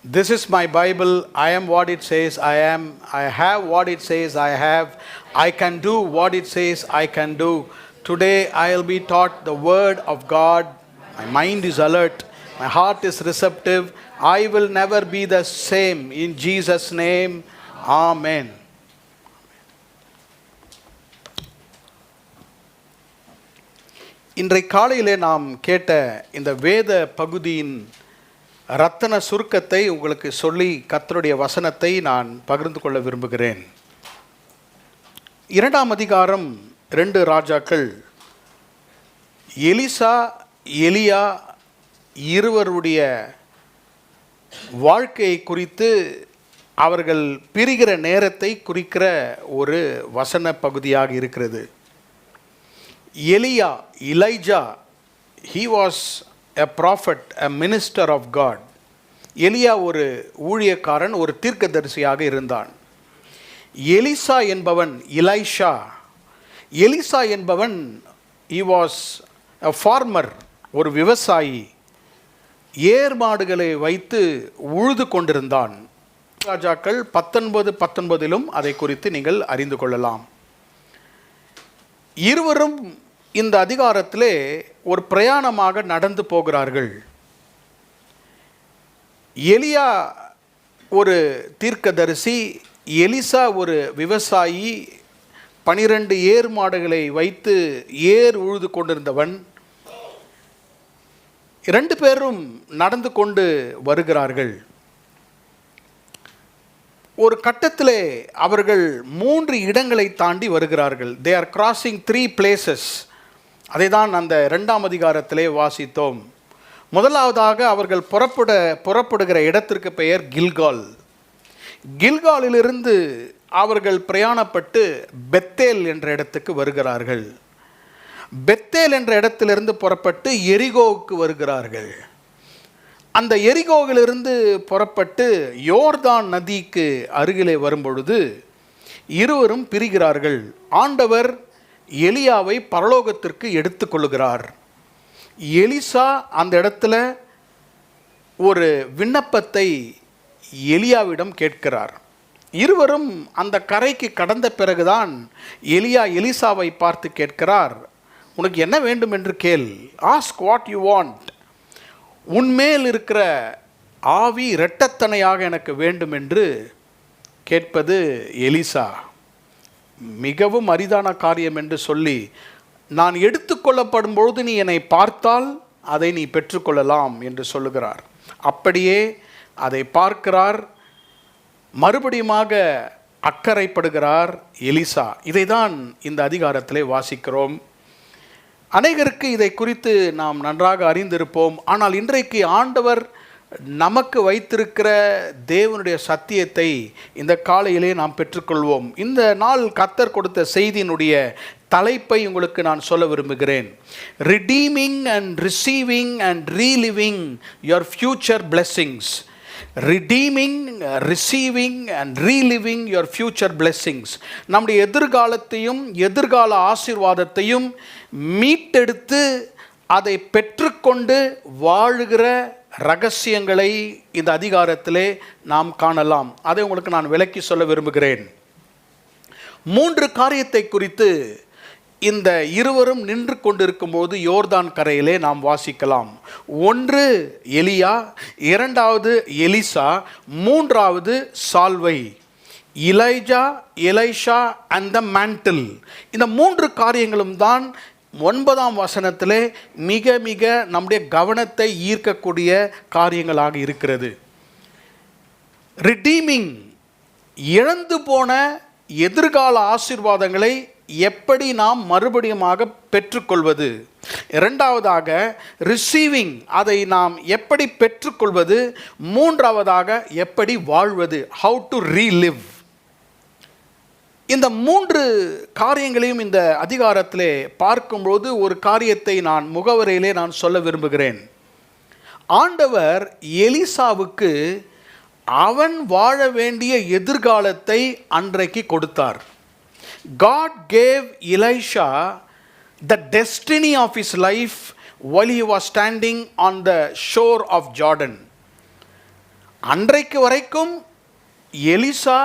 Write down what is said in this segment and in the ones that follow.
This is my Bible. I am what it says I am. I have what it says I have. I can do what it says I can do. Today I will be taught the word of God. My mind is alert. My heart is receptive. I will never be the same. In Jesus' name, Amen. இன்றைக்கு காலையிலே நாம் கேட்ட இந்த வேத பகுதியின் ரத்தன சுருக்கத்தை உங்களுக்கு சொல்லி கர்த்தருடைய வசனத்தை நான் பகிர்ந்து கொள்ள விரும்புகிறேன். 2ஆம் அதிகாரம் 2 ராஜாக்கள். எலிசா எலியா இருவருடைய வாழ்க்கையை குறித்து அவர்கள் பிரிகிற நேரத்தை குறிக்கிற ஒரு வசன பகுதியாக இருக்கிறது. எலியா, Elijah, he was a prophet, a minister of God. எலியா ஒரு ஊழியக்காரன், ஒரு தீர்க்கதரிசியாக இருந்தான். எலிசா என்பவன், எலிஷா, எலிசா என்பவன் he was a farmer, ஒரு விவசாயி. ஏர் மாடுகளை வைத்து உழுது கொண்டிருந்தான். ராஜாக்கள் 19:19 அதை குறித்து நீங்கள் அறிந்து கொள்ளலாம். இருவரும் இந்த அதிகாரத்திலே ஒரு பிரயாணமாக நடந்து போகிறார்கள். எலியா ஒரு தீர்க்கதரிசி, எலிசா ஒரு விவசாயி. 12 ஏர் மாடுகளை வைத்து ஏர் உழுது கொண்டிருந்தவன். 2 பேரும் நடந்து கொண்டு வருகிறார்கள். ஒரு கட்டத்திலே அவர்கள் 3 இடங்களை தாண்டி வருகிறார்கள். They are crossing 3 places. அதை தான் அந்த 2ஆம் அதிகாரத்திலே வாசித்தோம். முதலாவதாக அவர்கள் புறப்படுகிற இடத்திற்கு பெயர் கில்கால். கில்காலிலிருந்து அவர்கள் பிரயாணப்பட்டு பெத்தேல் என்ற இடத்துக்கு வருகிறார்கள். பெத்தேல் என்ற இடத்திலிருந்து புறப்பட்டு எரிகோவுக்கு வருகிறார்கள். அந்த எரிகோவிலிருந்து புறப்பட்டு யோர்தான் நதிக்கு அருகிலே வரும்பொழுது இருவரும் பிரிகிறார்கள். ஆண்டவர் எலியாவை பரலோகத்திற்கு எடுத்துக்கொள்கிறார். எலிசா அந்த இடத்துல ஒரு விண்ணப்பத்தை எலியாவிடம் கேட்கிறார். இருவரும் அந்த கரைக்கு கடந்த பிறகுதான் எலியா எலிசாவை பார்த்து கேட்கிறார், உனக்கு என்ன வேண்டும் என்று கேள். Ask what you want. உன்மேல் இருக்கிற ஆவி இரட்டத்தனையாக எனக்கு வேண்டும் என்று கேட்பது எலிசா. மிகவும் அரிதான காரியம் என்று சொல்லி, நான் எடுத்துக்கொள்ளப்படும் பொழுது நீ என்னை பார்த்தால் அதை நீ பெற்றுக்கொள்ளலாம் என்று சொல்லுகிறார். அப்படியே அதை பார்க்கிறார். மறுபடியுமாக அக்கறைப்படுகிறார் எலிசா. இதை தான் இந்த அதிகாரத்திலே வாசிக்கிறோம். அநேகருக்கு இதை குறித்து நாம் நன்றாக அறிந்திருப்போம். ஆனால் இன்றைக்கு ஆண்டவர் நமக்கு வைத்திருக்கிற தேவனுடைய சத்தியத்தை இந்த காலையிலே நாம் பெற்றுக்கொள்வோம். இந்த நாள் கர்த்தர் கொடுத்த செய்தியினுடைய தலைப்பை உங்களுக்கு நான் சொல்ல விரும்புகிறேன். Redeeming and receiving and reliving your future blessings. Redeeming, receiving and reliving your future blessings. நம்முடைய எதிர்காலத்தையும் எதிர்கால ஆசீர்வாதத்தையும் மீட்டெடுத்து அதை பெற்றுக்கொண்டு வாழுகிற ரகசியங்களை இந்த அதிகாரத்திலே நாம் காணலாம். அதை உங்களுக்கு நான் விளக்கி சொல்ல விரும்புகிறேன். 3 காரியத்தை குறித்து இந்த இருவரும் நின்று கொண்டிருக்கும் போது யோர்தான் கரையிலே நாம் வாசிக்கலாம். 1 எலியா, 2வது எலிசா, 3வது சால்வை. இலைஜா, எலிஷா அண்ட் த மேண்டில். இந்த 3 காரியங்களும் தான் 9ஆம் வசனத்திலே மிக மிக நம்முடைய கவனத்தை ஈர்க்கக்கூடிய காரியங்களாக இருக்கிறது. ரிடீமிங், இழந்து போன எதிர்கால ஆசீர்வாதங்களை எப்படி நாம் மறுபடியுமாக பெற்றுக்கொள்வது. 2வதாக ரிசீவிங், அதை நாம் எப்படி பெற்றுக்கொள்வது. 3வதாக எப்படி வாழ்வது, ஹவு டு ரீலிவ். இந்த 3 காரியங்களையும் இந்த அதிகாரத்திலே பார்க்கும்போது ஒரு காரியத்தை நான் முகவரையிலே நான் சொல்ல விரும்புகிறேன். ஆண்டவர் எலிசாவுக்கு அவன் வாழ வேண்டிய எதிர்காலத்தை அன்றைக்கு கொடுத்தார். God gave Elisha the destiny of his life while he was standing on the shore of Jordan. அன்றைக்கு வரைக்கும் எலிசா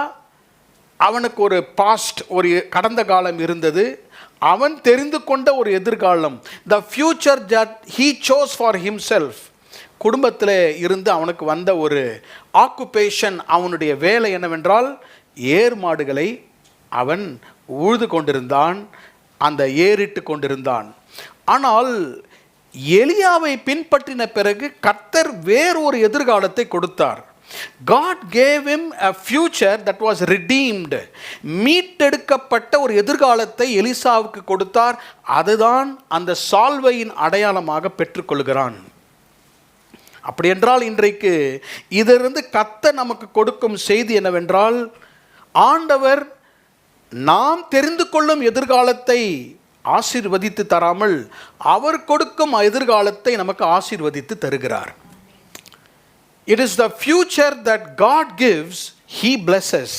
அவனுக்கு ஒரு பாஸ்ட், ஒரு கடந்த காலம் இருந்தது. அவன் தெரிந்து கொண்ட ஒரு எதிர்காலம், the future that he sous for himself. குடும்பத்தில் இருந்து அவனுக்கு வந்த ஒரு ஆக்குபேஷன், அவனுடைய வேலை என்னவென்றால் ஏர் மாடுகளை அவன் உழுது கொண்டிருந்தான், அந்த ஏறிட்டு கொண்டிருந்தான். ஆனால் எலியாவை பின்பற்றின பிறகு கர்த்தர் வேறொரு எதிர்காலத்தை கொடுத்தார். God gave him a future that was redeemed. மீட்டெடுக்கப்பட்ட ஒரு எதிர்காலத்தை எலிசாவுக்கு கொடுத்தார். அதுதான் அந்த சால்வையின் அடையாளமாக பெற்றுக்கொள்கிறான். அப்படி என்றால் இன்றைக்கு இதிலிருந்து கர்த்தர் நமக்கு கொடுக்கும் செய்தி என்னவென்றால், ஆண்டவர் நாம் தெரிந்து கொள்ளும் எதிர்காலத்தை ஆசீர்வதித்து தராமல் அவர் கொடுக்கும் எதிர்காலத்தை நமக்கு ஆசீர்வதித்து தருகிறார். It is the future that God gives, He blesses.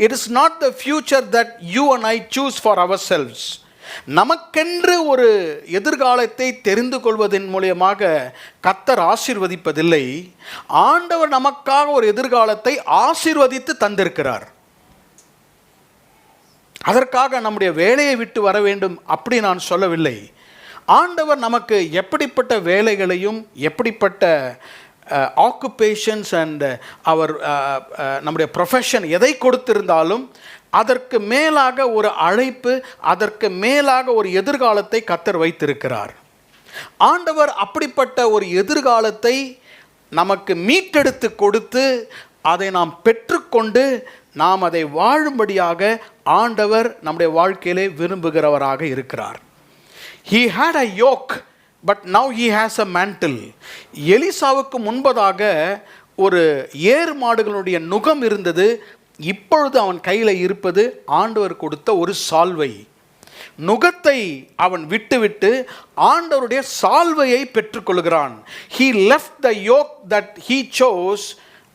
It is not the future that you and I choose for ourselves. நமக்கென்று ஒரு எதிர்காலத்தை தெரிந்து கொள்வதன் மூலமாக கர்த்தர் ஆசீர்வதிப்பதில்லை. ஆண்டவர் நமக்காக ஒரு எதிர்காலத்தை ஆசீர்வதித்து தந்திருக்கிறார். அதற்காக நம்முடைய வேலையை விட்டு வர வேண்டும் அப்படி நான் சொல்லவில்லை. ஆண்டவர் நமக்கு எப்படிப்பட்ட வேலைகளையும் எப்படிப்பட்ட ஆக்குபேஷன்ஸ் அண்ட் அவர் நம்முடைய ப்ரொஃபஷன் எதை கொடுத்திருந்தாலும் அதற்கு மேலாக ஒரு அழைப்பு, அதற்கு மேலாக ஒரு எதிர்காலத்தை கர்த்தர் வைத்திருக்கிறார். ஆண்டவர் அப்படிப்பட்ட ஒரு எதிர்காலத்தை நமக்கு மீட்டெடுத்து கொடுத்து அதை நாம் பெற்றுக்கொண்டு நாம் அதை வாழும்படியாக ஆண்டவர் நம்முடைய வாழ்க்கையிலே விரும்புகிறவராக இருக்கிறார். He had a yoke, but now he has a mantle. எலிசாவுக்கு முன்பதாக ஒரு ஏர் மாடுகளுடைய நுகம் இருந்தது. இப்பொழுது அவன் கையில் இருப்பது ஆண்டவர் கொடுத்த ஒரு சால்வை. நுகத்தை அவன் விட்டுவிட்டு ஆண்டவருடைய சால்வையை பெற்றுக்கொள்கிறான். He left the yoke that he chose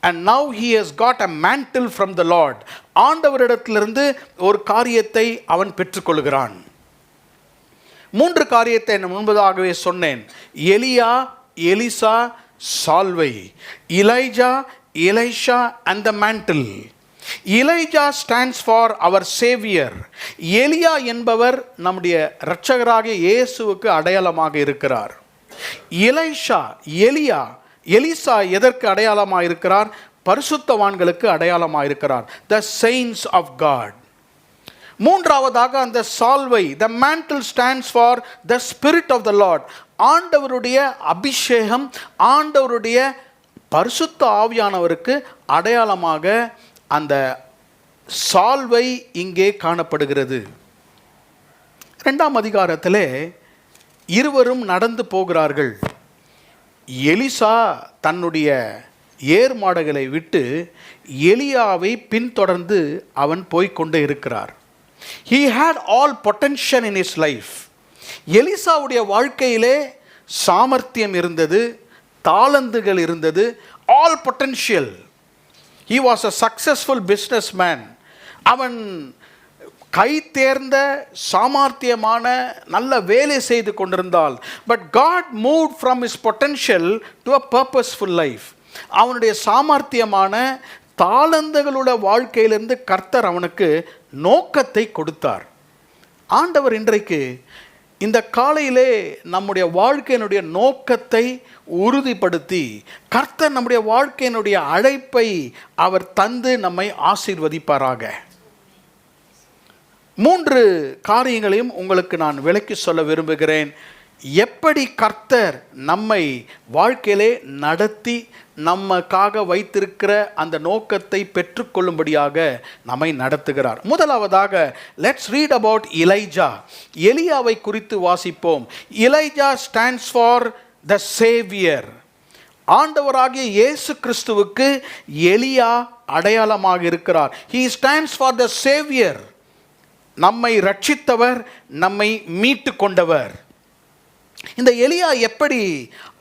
and now he has got a mantle from the Lord. ஆண்டவரிடத்திலிருந்து ஒரு காரியத்தை அவன் பெற்றுக்கொள்கிறான். 3 காரியத்தை நான் முன்பதாகவே சொன்னேன். எலியா, எலிசா, சால்வை. Elijah, Elisha and the mantle. Elijah stands for our savior. எலியா என்பவர் நம்முடைய இரட்சகராகிய இயேசுவுக்கு அடையாளமாக இருக்கிறார். எலிஷா, எலிசா எதற்கு அடையாளமாக இருக்கிறார்? பரிசுத்தவான்களுக்கு அடையாளமாக இருக்கிறார். the saints of God. மூன்றாவதாக அந்த சால்வை, the mantle stands for the spirit of the Lord. ஆண்டவருடைய அபிஷேகம், ஆண்டவருடைய பரிசுத்த ஆவியானவருக்கு அடையாளமாக அந்த சால்வை இங்கே காணப்படுகிறது. 2ஆம் அதிகாரத்திலே இருவரும் நடந்து போகிறார்கள். எலிசா தன்னுடைய ஏர் மாடுகளை விட்டு எலியாவை பின்தொடர்ந்து அவன் போய்கொண்டே இருக்கிறார். He had all potential in his life. எலிசாவுடைய வாழ்க்கையிலே சாமர்த்தியம் இருந்தது, தாளந்துகள் இருந்தது, all potential. He was a successful businessman. அவன் கை தேர்ந்த சாமர்த்தியமான நல்ல வேலை செய்து கொண்டிருந்தால், but God moved from his potential to a purposeful life. அவனுடைய சாமர்த்தியமான தாளந்துகளோட வாழ்க்கையிலிருந்து கர்த்தர் அவனுக்கு நோக்கத்தை கொடுத்தார். ஆண்டவர் இன்றைக்கு இந்த காலையிலே நம்முடைய வாழ்க்கையினுடைய நோக்கத்தை உறுதிப்படுத்தி கர்த்தர் நம்முடைய வாழ்க்கையினுடைய அழைப்பை அவர் தந்து நம்மை ஆசீர்வதிப்பாராக. 3 காரியங்களையும் உங்களுக்கு நான் விளக்கி சொல்ல விரும்புகிறேன். எப்படி கர்த்தர் நம்மை வாழ்க்கையிலே நடத்தி நமக்காக வைத்திருக்கிற அந்த நோக்கத்தை பெற்றுக்கொள்ளும்படியாக நம்மை நடத்துகிறார். முதலாவதாக லெட்ஸ் ரீட் அபவுட் எலிஜா. எலியாவை குறித்து வாசிப்போம். Elijah stands for the Xavier. ஆண்டவராகிய இயேசு கிறிஸ்துவுக்கு எலியா அடையாளமாக இருக்கிறார். He stands for the savior. நம்மை ரட்சித்தவர், நம்மை மீட்டு கொண்டவர். இந்த எலியா எப்படி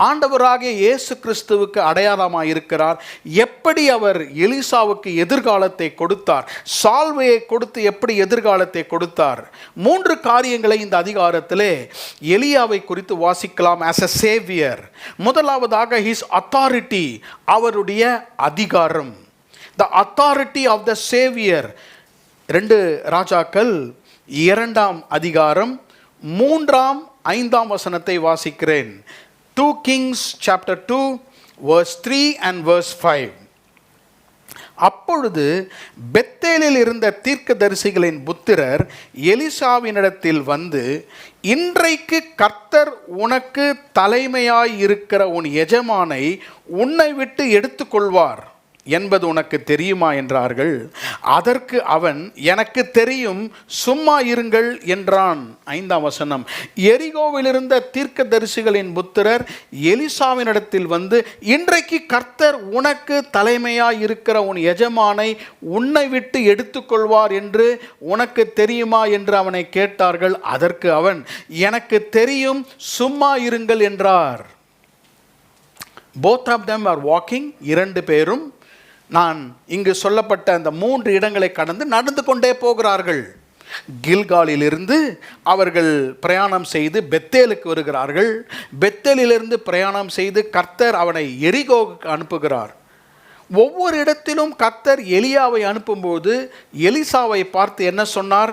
ஆண்டவராகிய இயேசு கிறிஸ்துவுக்கு அடையாளமாக இருக்கிறார்? எப்படி அவர் எலிசாவுக்கு எதிர்காலத்தை கொடுத்தார்? சால்வையை கொடுத்து எப்படி எதிர்காலத்தை கொடுத்தார்? 3 காரியங்களை இந்த அதிகாரத்திலே எலியாவை குறித்து வாசிக்கலாம். ஆஸ் அ சேவியர், முதலாவதாக ஹிஸ் அத்தாரிட்டி, அவருடைய அதிகாரம். The authority of the saviour. 2 ராஜாக்கள் 2ஆம் அதிகாரம் 3ஆம் 5ஆம் வசனத்தை வாசிக்கிறேன். 2 Kings chapter 2 verse 3 and verse 5. அப்பொழுது பெத்தேலில் இருந்த தீர்க்கதரிசிகளின் புத்திரர் எலிசாவினிடத்தில் வந்து, இன்றைக்கு கர்த்தர் உனக்கு தலைமையாய் இருக்கிற உன் எஜமானை உன்னை விட்டு எடுத்துக்கொள்வார் என்பது உனக்கு தெரியுமா என்றார்கள். அதற்கு அவன், எனக்கு தெரியும், சும்மா இருங்கள் என்றான். 5ஆம் வசனம். எரிகோவில் இருந்த தீர்க்கதரிசிகளின் புத்திரர் எலிசாவினிடத்தில் வந்து, இன்றைக்கு கர்த்தர் உனக்கு தலைமையாய் இருக்கிற உன் எஜமானை உன்னை விட்டு எடுத்துக்கொள்வார் என்று உனக்கு தெரியுமா என்று அவனை கேட்டார்கள். அதற்கு அவன், எனக்கு தெரியும், சும்மா இருங்கள் என்றார். Both of them are walking. 2 பேரும் நான் இங்கு சொல்லப்பட்ட அந்த 3 இடங்களை கடந்து நடந்து கொண்டே போகிறார்கள். கில்காலிலிருந்து அவர்கள் பிரயாணம் செய்து பெத்தேலுக்கு வருகிறார்கள். பெத்தேலிலிருந்து பிரயாணம் செய்து கர்த்தர் அவனை எரிகோவுக்கு அனுப்புகிறார். ஒவ்வொரு இடத்திலும் கர்த்தர் எலியாவை அனுப்பும்போது எலிசாவை பார்த்து என்ன சொன்னார்?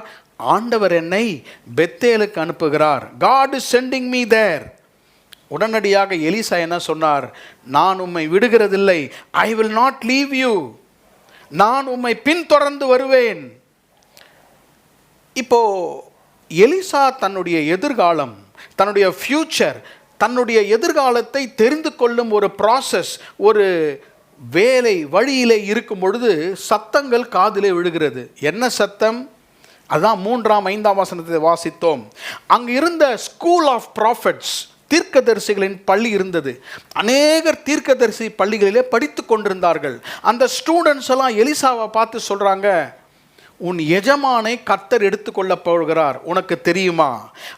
ஆண்டவர் என்னை பெத்தேலுக்கு அனுப்புகிறார். God is sending me there. உடனடியாக எலிசா என்ன சொன்னார்? நான் உம்மை விடுகிறதில்லை. I will not leave you. நான் உம்மை பின்தொடர்ந்து வருவேன். இப்போ எலிசா தன்னுடைய எதிர்காலம், தன்னுடைய ஃபியூச்சர், தன்னுடைய எதிர்காலத்தை தெரிந்து கொள்ளும் ஒரு ப்ராசஸ், ஒரு வேலை வழியிலே இருக்கும் பொழுது சத்தங்கள் காதிலே விழுகிறது. என்ன சத்தம்? அதான் 3ஆம் 5ஆம் வசனத்தை வாசித்தோம். அங்கு இருந்த ஸ்கூல் ஆஃப் ப்ராஃபட்ஸ், தீர்க்கதரிசிகளின் பள்ளி இருந்தது. அநேகர் தீர்க்கதரிசி பள்ளிகளிலே படித்து கொண்டிருந்தார்கள். அந்த ஸ்டூடெண்ட்ஸ் எல்லாம் எலிசாவை பார்த்து சொல்கிறாங்க, உன் எஜமானை கர்த்தர் எடுத்துக்கொள்ள போகிறார், உனக்கு தெரியுமா?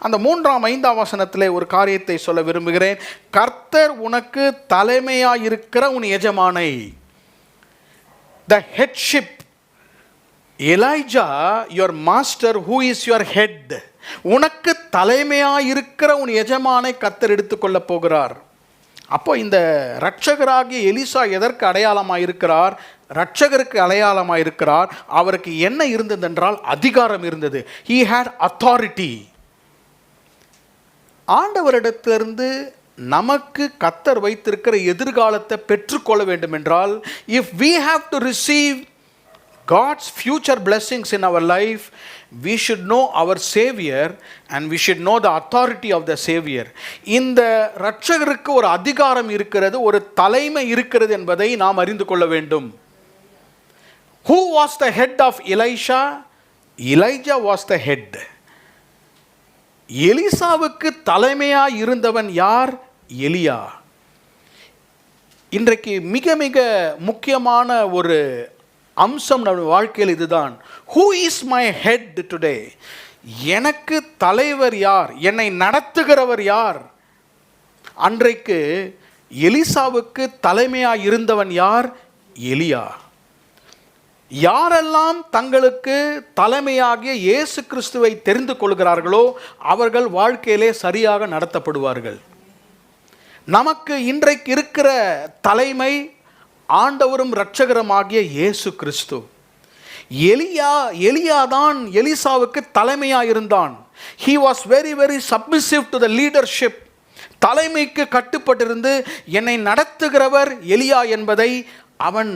அந்த 3ஆம் 5ஆம் வசனத்திலே ஒரு காரியத்தை சொல்ல விரும்புகிறேன். கர்த்தர் உனக்கு தலைமையாக இருக்கிற உன் எஜமானை, the headship. Elijah, your master, who is your head. உனக்கு தலைமையாக இருக்கிற உன் எஜமானை கர்த்தர் எடுத்துக்கொள்ள போகிறார். அப்போ இந்த இரட்சகராகிய எலிசா எதற்கு அடையாளமாக இருக்கிறார்? இரட்சகருக்கு அடையாளமாக இருக்கிறார். அவருக்கு என்ன இருந்தது என்றால் அதிகாரம் இருந்தது. he had authority. ஆண்டவரிடத்திலிருந்து நமக்கு கர்த்தர் வைத்திருக்கிற எதிர்காலத்தை பெற்றுக்கொள்ள வேண்டும் என்றால், if we have to receive God's future blessings in our life, we should know our Savior and we should know the authority of the Savior. இந்த இரட்சகருக்கு ஒரு அதிகாரம் இருக்கிறது, ஒரு தலைமை இருக்கிறது என்பதை நாம் அறிந்து கொள்ள வேண்டும். Who was the head of Elisha? Elijah was the head. எலிசாவுக்கு தலைமையாக இருந்தவன் யார்? எலியா. இன்றைக்கு மிக மிக முக்கியமான ஒரு அம்சம் நம்ம வாழ்க்கையில் இதுதான். Who is my head today? எனக்கு தலைவர் யார்? என்னை நடத்துகிறவர் யார்? அன்றைக்கு எலிசாவுக்கு தலைமையாக இருந்தவன் யார்? எலியா. யாரெல்லாம் தங்களுக்கு தலைமையாகிய இயேசு கிறிஸ்துவை தெரிந்து கொள்கிறார்களோ அவர்கள் வாழ்க்கையிலே சரியாக நடத்தப்படுவார்கள். நமக்கு இன்றைக்கு இருக்கிற தலைமை ஆண்டவரும் இரட்சகருமாகிய இயேசு கிறிஸ்து. எலியா தான் எலிசாவுக்கு தலைமையாக இருந்தான். he was very very submissive to the leadership. தலைமைக்கு கட்டுப்பட்டிருந்து என்னை நடத்துகிறவர் எலியா என்பதை அவன்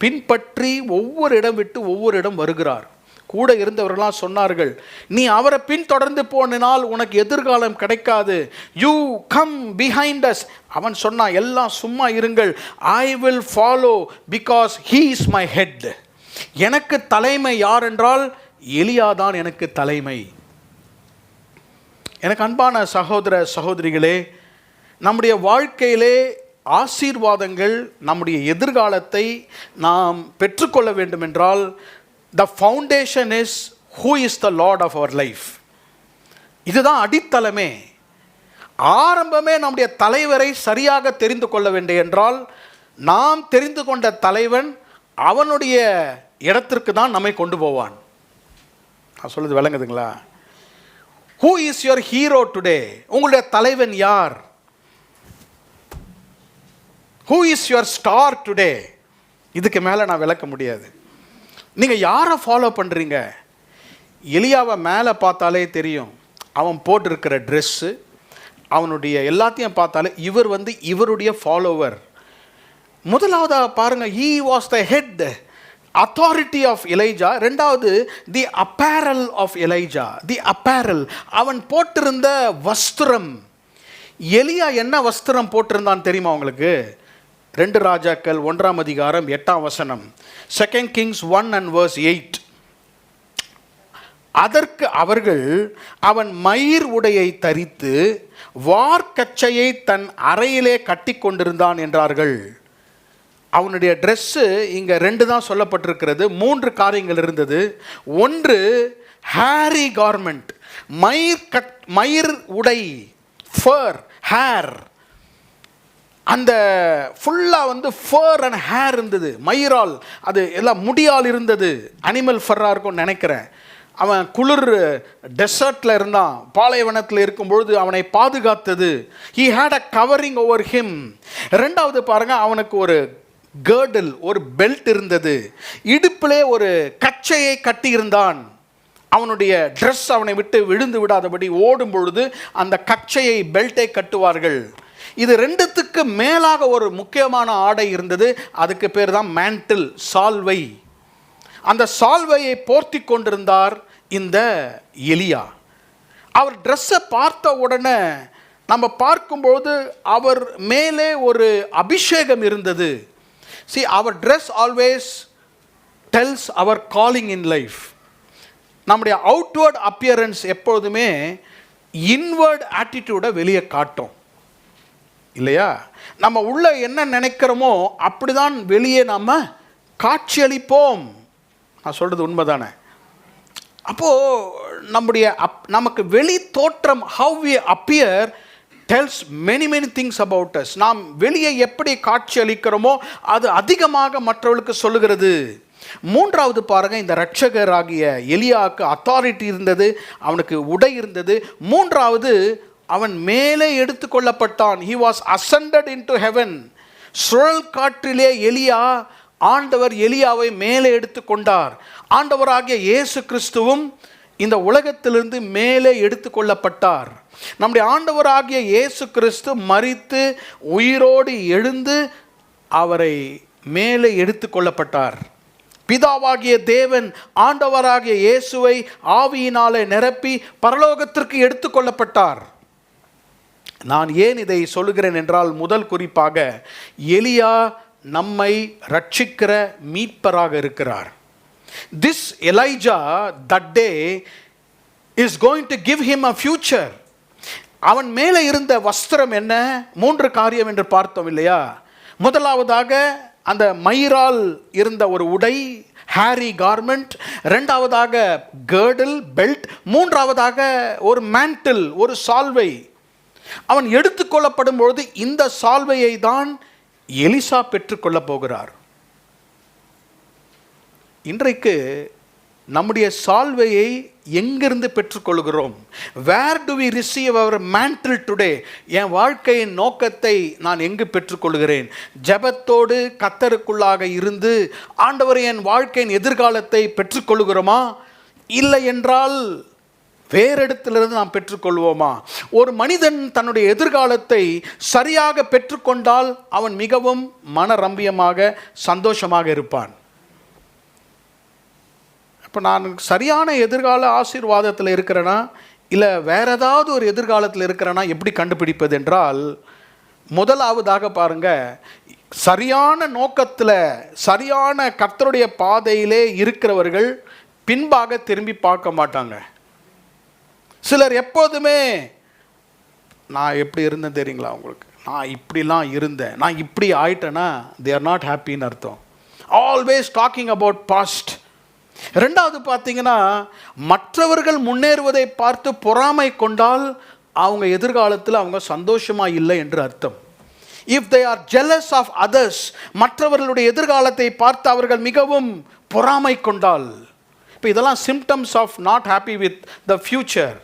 பின்பற்றி ஒவ்வொரு இடம் விட்டு ஒவ்வொரு இடம் வருகிறார். கூட இருந்தவர்களாம் சொன்னார்கள், நீ அவரை பின்தொடர்ந்து போனால் உனக்கு எதிர்காலம் கிடைக்காது. You come behind as. அவன் சொன்னான், எல்லாம் சும்மா இருங்கள், I will follow because he is my head. எனக்கு தலைமை யார் என்றால் எலியா தான் எனக்கு தலைமை. எனக்கு அன்பான சகோதர சகோதரிகளே, நம்முடைய வாழ்க்கையிலே ஆசீர்வாதங்கள், நம்முடைய எதிர்காலத்தை நாம் பெற்றுக்கொள்ள வேண்டும் என்றால் the foundation is who is the Lord of our life. இதுதான் அடித்தளமே. ஆரம்பமே நம்முடைய தலைவரை சரியாக தெரிந்து கொள்ள வேண்டும் என்றால், நாம் தெரிந்து கொண்ட தலைவன் அவனுடைய இடத்திற்கு தான் நம்மை கொண்டு போவான். நான் சொல்லுது விளங்குதுங்களா? Who is your hero today? உங்களுடைய தலைவன் யார்? Who is your star today? இதுக்கு மேலே நான் விளக்க முடியாது. நீங்கள் யாரை ஃபாலோ பண்ணுறீங்க? எலியாவை மேலே பார்த்தாலே தெரியும். அவன் போட்டிருக்கிற ட்ரெஸ்ஸு, அவனுடைய எல்லாத்தையும் பார்த்தாலே இவர் இவருடைய ஃபாலோவர். முதலாவதாக பாருங்கள், he was the head authority of Elijah. ரெண்டாவது the apparel of Elijah. the apparel, அவன் போட்டிருந்த வஸ்திரம். எலியா என்ன வஸ்திரம் போட்டிருந்தான் தெரியுமா உங்களுக்கு? 2 ராஜாக்கள் 1ஆம் அதிகாரம் 8ஆம் வசனம், 2 Kings 1 and verse 8. அதற்கு அவர்கள், அவன் மயிர் உடையை தரித்து வார்க்கச்சையை தன் அறையிலே கட்டி கொண்டிருந்தான் என்றார்கள். அவனுடைய ட்ரெஸ்ஸு இங்கே 2 தான் சொல்லப்பட்டிருக்கிறது. 3 காரியங்கள் இருந்தது. ஒன்று ஹேரி கார்மெண்ட், மயிர் உடை, ஃபர், ஹேர். அந்த ஃபுல்லாக ஃபர் அண்ட் ஹேர் இருந்தது. மயிரால், அது எல்லாம் முடியால் இருந்தது. அனிமல் ஃபர்ராக இருக்கும்னு நினைக்கிறேன். அவன் குளிர் டெசர்ட்டில் இருந்தான், பாலைவனத்தில் இருக்கும்பொழுது அவனை பாதுகாத்தது. he had a covering over him. ரெண்டாவது பாருங்க, அவனுக்கு ஒரு கேர்டில், ஒரு பெல்ட் இருந்தது. இடுப்பிலே ஒரு கச்சையை கட்டி இருந்தான். அவனுடைய ட்ரெஸ் அவனை விட்டு விழுந்து விடாதபடி ஓடும் பொழுது அந்த கச்சையை, பெல்ட்டை கட்டுவார்கள். இது 2த்துக்கு மேலாக ஒரு முக்கியமான ஆடை இருந்தது. அதுக்கு பேர் தான் மேண்டில், சால்வை. அந்த சால்வையை போர்த்தி கொண்டிருந்தார் இந்த எலியா. அவர் ட்ரெஸ்ஸை பார்த்த உடனே நம்ம பார்க்கும்போது அவர் மேலே ஒரு அபிஷேகம் இருந்தது. See, our dress always tells our calling in life. நம்முடைய அவுட்வர்ட் அப்பியரன்ஸ் எப்போதுமே இன்வர்ட் ஆட்டிடியூடை வெளியே காட்டும் இல்லையா? நம்ம உள்ள என்ன நினைக்கிறோமோ அப்படிதான் வெளியே நம்ம காட்சியளிப்போம். நான் சொல்கிறது உண்மைதானே? அப்போது நமக்கு வெளி தோற்றம், how we appear tells many things about us. நாம் வெளியே எப்படி காட்சி அளிக்கிறோமோ அது அதிகமாக மற்றவர்களுக்கு சொல்லுகிறது. மூன்றாவது பாருங்க, இந்த இரட்சகராகிய எலியாவுக்கு அத்தாரிட்டி இருந்தது, அவனுக்கு உடை இருந்தது. மூன்றாவது, அவன் மேலே எடுத்துக்கொள்ளப்பட்டான். he was ascended into heaven. சுழல் காற்றிலே ஆண்டவர் எலியாவை மேலே எடுத்துக்கொண்டார். ஆண்டவராகிய இயேசு கிறிஸ்துவும் இந்த உலகத்திலிருந்து மேலே எடுத்துக்கொள்ளப்பட்டார். நம்முடைய ஆண்டவராகிய இயேசு கிறிஸ்து மரித்து உயிரோடு எழுந்து அவரை மேலே எடுத்துக்கொள்ளப்பட்டார். பிதாவாகிய தேவன் ஆண்டவராகிய இயேசுவை ஆவியினாலே நிரப்பி பரலோகத்திற்கு எடுத்துக்கொள்ளப்பட்டார். நான் ஏன் இதை சொல்லுகிறேன் என்றால், முதல் குறிப்பாக எலியா நம்மை ரட்சிக்கிற மீட்பராக இருக்கிறார். This Elijah that day is going to give him a future. அவன் மேலே இருந்த வஸ்திரம் என்ன? 3 காரியம் என்று பார்த்தோம் இல்லையா? முதலாவதாக அந்த மயிரால் இருந்த ஒரு உடை, ஹேரி கார்மெண்ட். ரெண்டாவதாக கேர்டில், பெல்ட். மூன்றாவதாக ஒரு மேண்டில், ஒரு சால்வை. அவன் எடுத்துக்கொள்ளப்படும் பொழுது இந்த சால்வையை தான் எலிசா பெற்றுக்கொள்ளப் போகிறார். இன்றைக்கு நம்முடைய சால்வையை எங்கிருந்து பெற்றுக்கொள்கிறோம்? Where do we receive our mantle today? என் வாழ்க்கையின் நோக்கத்தை நான் எங்கு பெற்றுக்கொள்கிறேன்? ஜெபத்தோடு கர்த்தருக்குள்ளாக இருந்து ஆண்டவரே என் வாழ்க்கையின் எதிர்காலத்தை பெற்றுக்கொள்கிறோமா? இல்லை என்றால் வேறு இடத்திலிருந்து நாம் பெற்றுக்கொள்வோமா? ஒரு மனிதன் தன்னுடைய எதிர்காலத்தை சரியாக பெற்றுக்கொண்டால் அவன் மிகவும் மனரம்பியமாக சந்தோஷமாக இருப்பான். இப்போ நான் சரியான எதிர்கால ஆசீர்வாதத்தில் இருக்கிறேன்னா இல்லை வேற ஏதாவது ஒரு எதிர்காலத்தில் இருக்கிறேன்னா எப்படி கண்டுபிடிப்பது என்றால், முதலாவதாக பாருங்க, சரியான நோக்கத்தில் சரியான கர்த்தருடைய பாதையிலே இருக்கிறவர்கள் பின்பாக திரும்பி பார்க்க மாட்டாங்க. சிலர் எப்போதுமே நான் எப்படி இருந்தேன் தெரியுங்களா உங்களுக்கு, நான் இப்படிலாம் இருந்தேன், நான் இப்படி ஆயிட்டேன்னா they are not happy ன்னு அர்த்தம். Always talking about past. ரெண்டாவது பார்த்தீங்கன்னா, மற்றவர்கள் முன்னேறுவதை பார்த்து பொறாமை கொண்டால் அவங்க எதிர்காலத்தில் அவங்க சந்தோஷமாக இல்லை என்று அர்த்தம். If they are jealous of others, மற்றவர்களுடைய எதிர்காலத்தை பார்த்து அவர்கள் மிகவும் பொறாமை கொண்டால், இப்போ இதெல்லாம் symptoms of not happy with the future.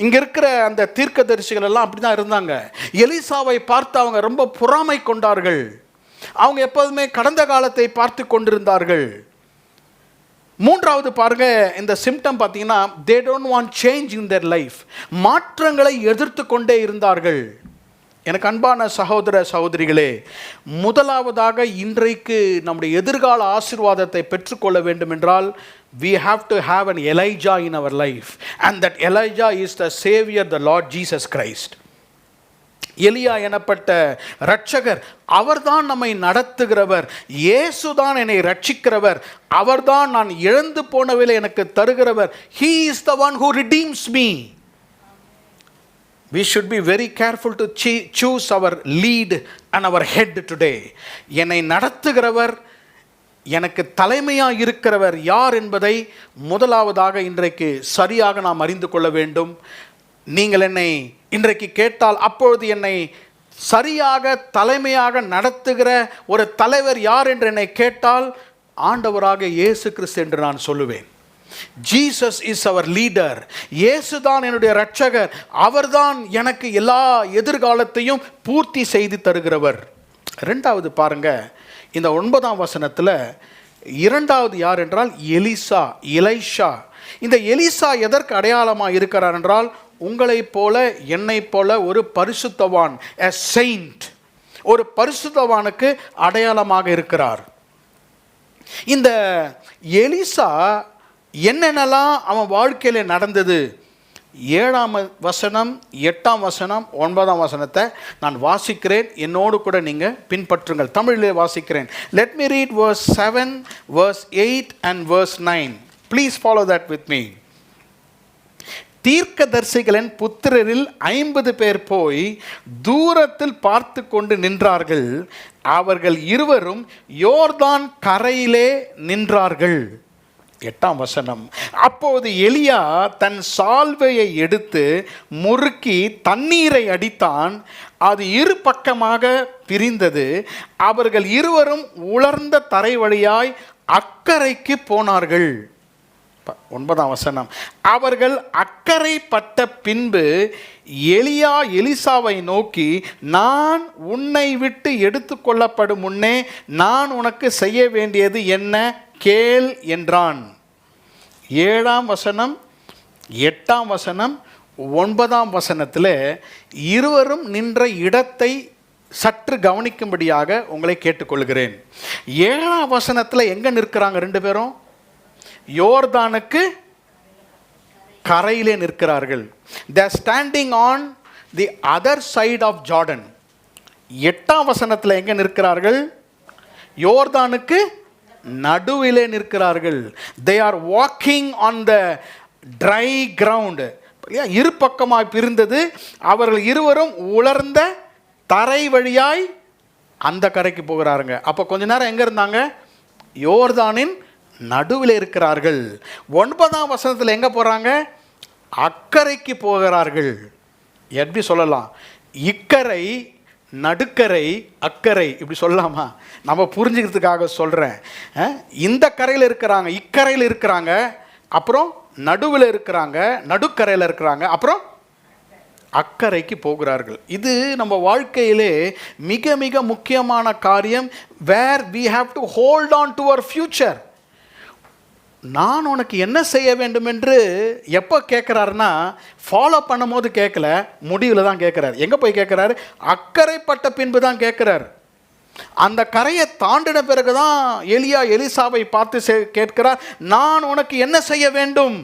இங்கே இருக்கிற அந்த தீர்க்கதரிசிகள் எல்லாம் அப்படி தான் இருந்தாங்க. எலிசாவை பார்த்து அவங்க ரொம்ப பொறாமை கொண்டார்கள். அவங்க எப்போதுமே கடந்த காலத்தை பார்த்து கொண்டிருந்தார்கள். மூன்றாவது பாருங்க, இந்த சிம்டம் பார்த்தீங்கன்னா, they don't want change in their life. மாற்றங்களை எதிர்த்து கொண்டே இருந்தார்கள். எனக்கு அன்பான சகோதர சகோதரிகளே, முதலாவதாக இன்றைக்கு நம்முடைய எதிர்கால ஆசீர்வாதத்தை பெற்றுக்கொள்ள வேண்டும் என்றால், we have to have an Elijah in our life, and that Elijah is the Savior, the Lord Jesus Christ. எலியா எனப்பட்ட இரட்சகர், அவர்தான் நம்மை நடத்துகிறவர். இயேசுதான் என்னை ரட்சிக்கிறவர். அவர்தான் நான் இழந்து போனவைகளை எனக்கு தருகிறவர். He is the one who redeems me. We should be very careful to choose our lead and our head today. என்னை நடத்துகிறவர், எனக்கு தலைமையாக இருக்கிறவர் யார் என்பதை முதலாவதாக இன்றைக்கு சரியாக நாம் அறிந்து கொள்ள வேண்டும். நீங்கள் என்னை இன்றைக்கு கேட்டால், அப்பொழுது என்னை சரியாக தலைமையாக நடத்துகிற ஒரு தலைவர் யார் என்று என்னை கேட்டால், ஆண்டவராக இயேசு கிறிஸ்து என்று நான் சொல்லுவேன். Jesus is our leader. இயேசுதான் என்னுடைய இரட்சகர். அவர்தான் எனக்கு எல்லா எதிர்காலத்தையும் பூர்த்தி செய்து தருகிறவர். ரெண்டாவது பாருங்க, இந்த 9ஆம் வசனத்தில் இரண்டாவது யார் என்றால் எலிஷா. இந்த எலிசா எதற்கு அடையாளமாக இருக்கிறார் என்றால், உங்களைப் போல என்னைப் போல ஒரு பரிசுத்தவான், a saint, ஒரு பரிசுத்தவானுக்கு அடையாளமாக இருக்கிறார். இந்த எலிசா என்னென்னலாம் அவன் வாழ்க்கையில் நடந்தது, 7ஆம் வசனம், 8ஆம் வசனம், 9ஆம் வசனத்தை நான் வாசிக்கிறேன். என்னோடு கூட நீங்கள் பின்பற்றுங்கள். தமிழிலே வாசிக்கிறேன். Let me read verse 7, verse 8 and verse 9. Please follow that with me. தீர்க்கதரிசிகளின் புத்திரரில் 50 பேர் போய் தூரத்தில் பார்த்து கொண்டு நின்றார்கள். அவர்கள் இருவரும் யோர்தான் கரையிலே நின்றார்கள். 8ஆம் வசனம். அப்போது எலியா தன் சால்வையை எடுத்து முறுக்கி தண்ணீரை அடித்தான். அது இரு பக்கமாக பிரிந்தது. அவர்கள் இருவரும் உலர்ந்த தரை வழியாய் அக்கரைக்கு போனார்கள். 9ஆம் வசனம். அவர்கள் அக்கறை பட்ட பின்பு எலியா எலிசாவை நோக்கி, நான் உன்னை விட்டு எடுத்துக்கொள்ளப்படும் முன்னே நான் உனக்கு செய்ய வேண்டியது என்ன கேள் என்றான். 7ஆம் வசனம், 8ஆம் வசனம், 9ஆம் வசனத்தில் இருவரும் நின்ற இடத்தை சற்று கவனிக்கும்படியாக உங்களை கேட்டுக்கொள்கிறேன். 7ஆம் வசனத்தில் எங்கே நிற்கிறாங்க ரெண்டு பேரும்? யோர்தானுக்கு கரையிலே நிற்கிறார்கள். they are standing on the other side of Jordan. 8ஆம் வசனத்தில் எங்கே நிற்கிறார்கள்? யோர்தானுக்கு நடுவிலே நிற்கிறார்கள். they are walking on the dry ground. இரு பக்கமாய் பிரிந்தது. அவர்கள் இருவரும் உலர்ந்த தரை வழியாய் அந்த கரைக்கு போகிறாருங்க. அப்போ கொஞ்ச நேரம் எங்கே இருந்தாங்க? யோர்தானின் நடுவில் இருக்கிறார்கள். 9ஆம் வசனத்தில் எங்கே போகிறாங்க? அக்கறைக்கு போகிறார்கள். எப்படி சொல்லலாம்? இக்கரை, நடுக்கரை, அக்கறை, இப்படி சொல்லலாமா? நம்ம புரிஞ்சுக்கிறதுக்காக சொல்கிறேன். இந்த கரையில் இருக்கிறாங்க, இக்கரையில் இருக்கிறாங்க, அப்புறம் நடுவில் இருக்கிறாங்க, நடுக்கரையில் இருக்கிறாங்க, அப்புறம் அக்கறைக்கு போகிறார்கள். இது நம்ம வாழ்க்கையிலே மிக மிக முக்கியமான காரியம். வேர் we have to hold on to our future. நான் உனக்கு என்ன செய்ய வேண்டும் என்று எப்போ கேட்குறாருன்னா, ஃபாலோ பண்ணும் போது கேட்கல, முடிவில் தான் கேட்குறாரு. எங்கே போய் கேட்குறாரு? அக்கறைப்பட்ட பின்பு தான் கேட்குறார். அந்த கரையை தாண்டின பிறகு தான் எலியா எலிசாவை பார்த்து கேட்கிறார், நான் உனக்கு என்ன செய்ய வேண்டும்?